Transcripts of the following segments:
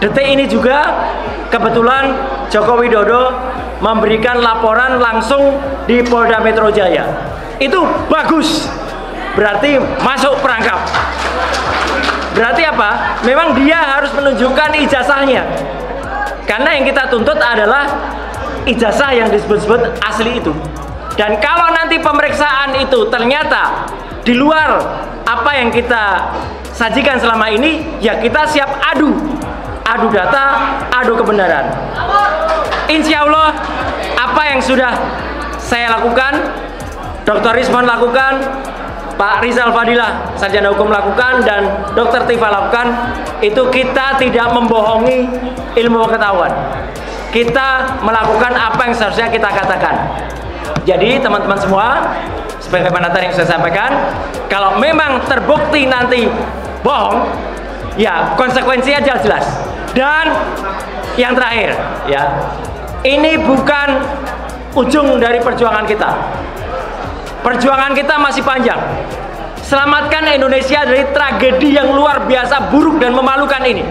detik ini juga kebetulan Joko Widodo memberikan laporan langsung di Polda Metro Jaya. Itu bagus, berarti masuk perangkap. Berarti apa? Memang dia harus menunjukkan ijazahnya. Karena yang kita tuntut adalah ijazah yang disebut-sebut asli itu. Dan kalau nanti pemeriksaan itu ternyata di luar apa yang kita sajikan selama ini, ya kita siap adu data, adu kebenaran. Insya Allah apa yang sudah saya lakukan, Dr. Rismon lakukan, Pak Rizal Fadilah sarjana hukum lakukan, dan Dr. Tifa lakukan, itu kita tidak membohongi ilmu pengetahuan. Kita melakukan apa yang seharusnya kita katakan. Jadi teman-teman semua, sebagaimana tadi yang saya sampaikan, kalau memang terbukti nanti bohong, ya konsekuensinya jelas. Dan yang terakhir, ya, ini bukan ujung dari perjuangan kita. Perjuangan kita masih panjang. Selamatkan Indonesia dari tragedi yang luar biasa buruk dan memalukan ini.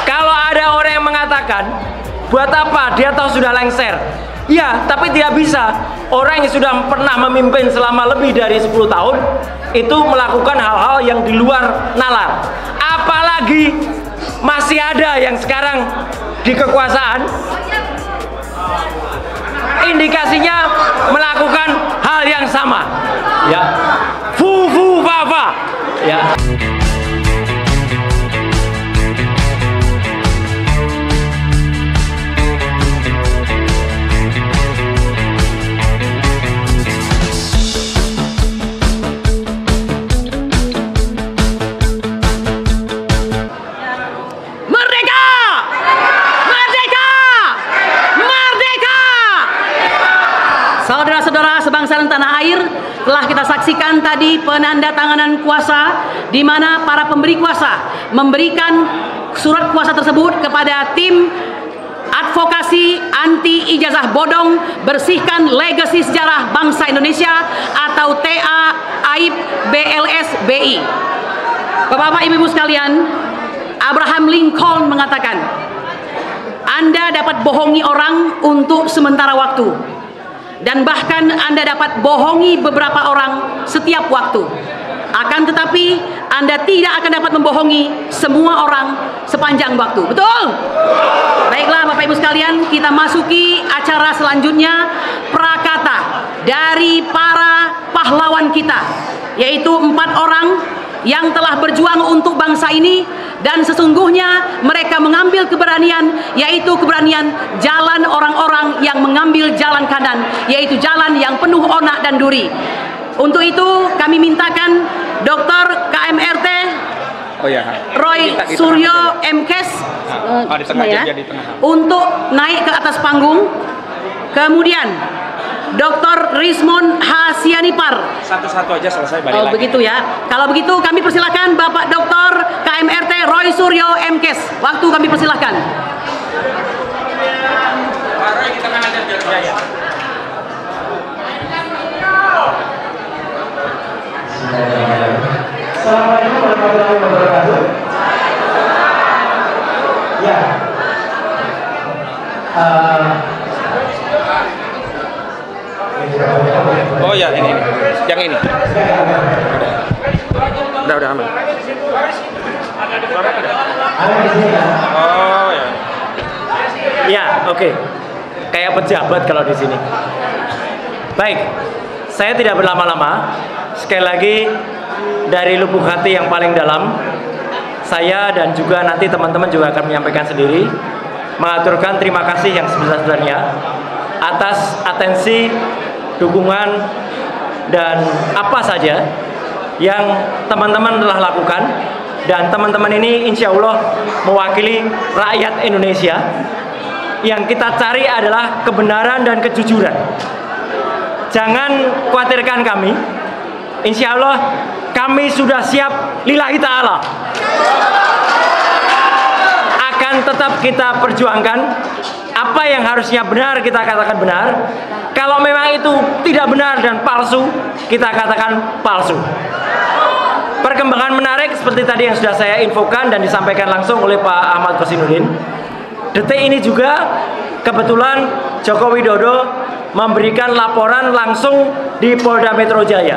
Kalau ada orang yang mengatakan, buat apa dia tahu sudah lengser? Ya, tapi tidak bisa. Orang yang sudah pernah memimpin selama lebih dari 10 tahun itu melakukan hal-hal yang di luar nalar. Apalagi masih ada yang sekarang di kekuasaan, indikasinya melakukan hal yang sama. Ya, fu fa fa. Ya. Saudara-saudara sebangsa dan tanah air, telah kita saksikan tadi penandatanganan kuasa, di mana para pemberi kuasa memberikan surat kuasa tersebut kepada tim advokasi anti ijazah bodong bersihkan legasi sejarah bangsa Indonesia atau TA AIB BLS BI. Bapak-bapak, ibu-ibu sekalian, Abraham Lincoln mengatakan, Anda dapat bohongi orang untuk sementara waktu, dan bahkan Anda dapat bohongi beberapa orang setiap waktu. Akan tetapi Anda tidak akan dapat membohongi semua orang sepanjang waktu. Betul? Baiklah Bapak Ibu sekalian, kita masuki acara selanjutnya, prakata dari para pahlawan kita, yaitu 4 orang yang telah berjuang untuk bangsa ini, dan sesungguhnya mereka mengambil keberanian, yaitu keberanian jalan orang-orang yang mengambil jalan kanan, yaitu jalan yang penuh onak dan duri. Untuk itu kami mintakan Dr. KMRT Roy Suryo MKes untuk naik ke atas panggung. Kemudian Dr. Rismon Hasianipar. Satu-satu aja selesai balik lagi. Begitu ya. Kalau begitu kami persilahkan Bapak Dr. KMRT Roy Suryo MKes. Waktu kami persilahkan. Pak Roy, kita kan ada Jaya. Assalamualaikum warahmatullahi wabarakatuh. Ya. Oh ya, ini. Yang ini. Udah aman. Oh ya. Ya, oke. Kayak pejabat kalau di sini. Baik, saya tidak berlama-lama. Sekali lagi, dari lubuk hati yang paling dalam, saya dan juga nanti teman-teman juga akan menyampaikan sendiri, mengaturkan terima kasih yang sebesar-besarnya atas atensi, dukungan, dan apa saja yang teman-teman telah lakukan. Dan teman-teman ini insya Allah mewakili rakyat Indonesia. Yang kita cari adalah kebenaran dan kejujuran. Jangan khawatirkan kami. Insya Allah kami sudah siap lillahi ta'ala. Akan tetap kita perjuangkan. Apa yang harusnya benar kita katakan benar. Kalau memang itu tidak benar dan palsu, kita katakan palsu. perkembangan menarik seperti tadi yang sudah saya infokan dan disampaikan langsung oleh Pak Ahmad Kosinudin. Detik ini juga kebetulan Joko Widodo memberikan laporan langsung di Polda Metro Jaya.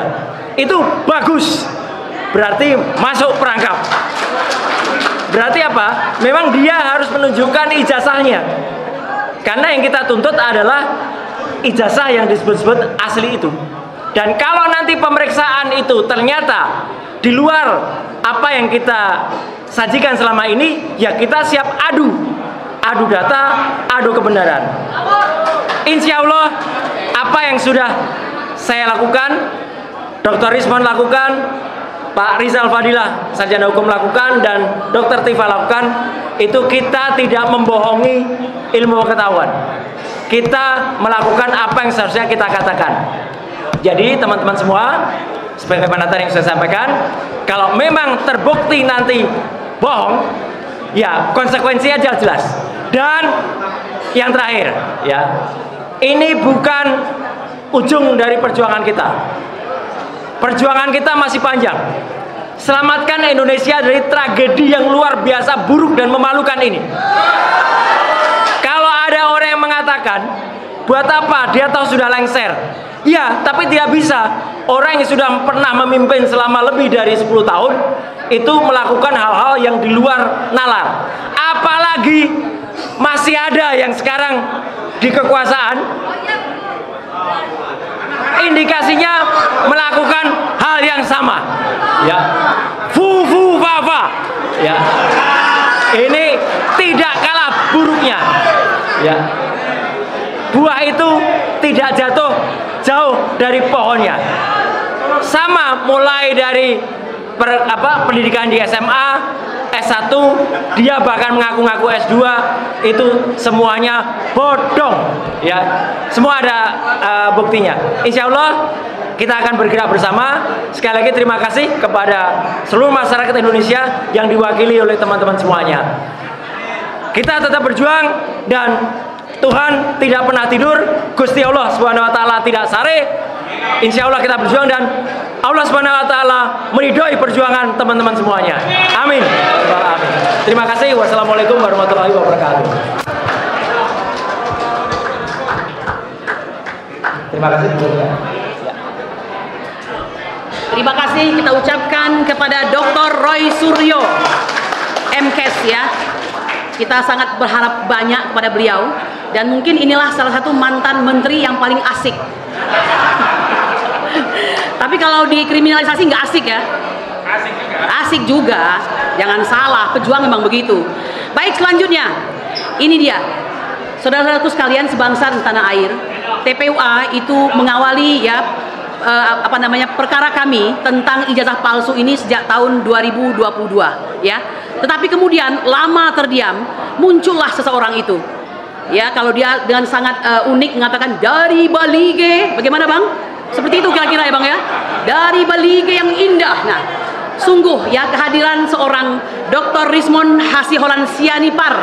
Itu bagus, berarti masuk perangkap. Berarti apa? Memang dia harus menunjukkan ijazahnya. Karena yang kita tuntut adalah ijazah yang disebut-sebut asli itu. Dan kalau nanti pemeriksaan itu ternyata di luar apa yang kita sajikan selama ini, ya kita siap adu data, adu kebenaran. Insya Allah apa yang sudah saya lakukan, Dr. Rismon lakukan, Pak Rizal Fadilah sarjana hukum lakukan, dan Dr. Tifa lakukan, itu kita tidak membohongi ilmu pengetahuan. Kita melakukan apa yang seharusnya kita katakan. Jadi teman-teman semua, sebagaimana tadi yang saya sampaikan, kalau memang terbukti nanti bohong, ya konsekuensinya jelas. Dan yang terakhir, ya, ini bukan ujung dari perjuangan kita. Perjuangan kita masih panjang. Selamatkan Indonesia dari tragedi yang luar biasa buruk dan memalukan ini. Kalau ada orang yang mengatakan, buat apa dia tahu sudah lengser? Ya, tapi tidak bisa. Orang yang sudah pernah memimpin selama lebih dari 10 tahun itu melakukan hal-hal yang di luar nalar. Apalagi masih ada yang sekarang di kekuasaan, indikasinya melakukan hal yang sama, ya, fa, ya, ini tidak kalah buruknya, ya, buah itu tidak jatuh jauh dari pohonnya, sama mulai dari pendidikan di SMA, S1, dia bahkan mengaku-ngaku S2, itu semuanya bodong, ya, semua ada buktinya. Insya Allah kita akan bergerak bersama. Sekali lagi terima kasih kepada seluruh masyarakat Indonesia yang diwakili oleh teman-teman semuanya. Kita tetap berjuang dan Tuhan tidak pernah tidur, Gusti Allah Subhanahu wa taala tidak sare. Insya Allah kita berjuang dan Allah Subhanahu wa taala meridhoi perjuangan teman-teman semuanya. Amin. Amin. Terima kasih. Wassalamualaikum warahmatullahi wabarakatuh. Terima kasih. Terima kasih kita ucapkan kepada Dr. Roy Suryo, MKes, ya. Kita sangat berharap banyak kepada beliau, dan mungkin inilah salah satu mantan menteri yang paling asik. Tapi kalau dikriminalisasi nggak asik, ya? Asik juga. Asik juga, jangan salah, pejuang memang begitu. Baik, selanjutnya, ini dia, saudara-saudaraku sekalian sebangsa dan tanah air. TPUA itu mengawali, ya, perkara kami tentang ijazah palsu ini sejak tahun 2022, ya. Tetapi kemudian lama terdiam, muncullah seseorang itu, ya, kalau dia dengan sangat unik mengatakan dari Balige, bagaimana Bang? Seperti itu kira-kira, ya Bang, ya, dari Balige yang indah. Nah, sungguh, ya, kehadiran seorang Dr. Rismon Hasiholan Sianipar,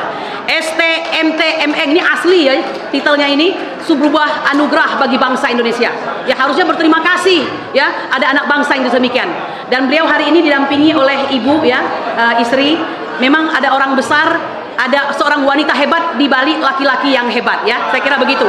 STMT-MN, ini asli, ya, titelnya ini, sebuah anugerah bagi bangsa Indonesia. Ya, harusnya berterima kasih, ya, ada anak bangsa yang demikian. Dan beliau hari ini didampingi oleh ibu, ya, istri. Memang ada orang besar, ada seorang wanita hebat di balik laki-laki yang hebat, ya, saya kira begitu.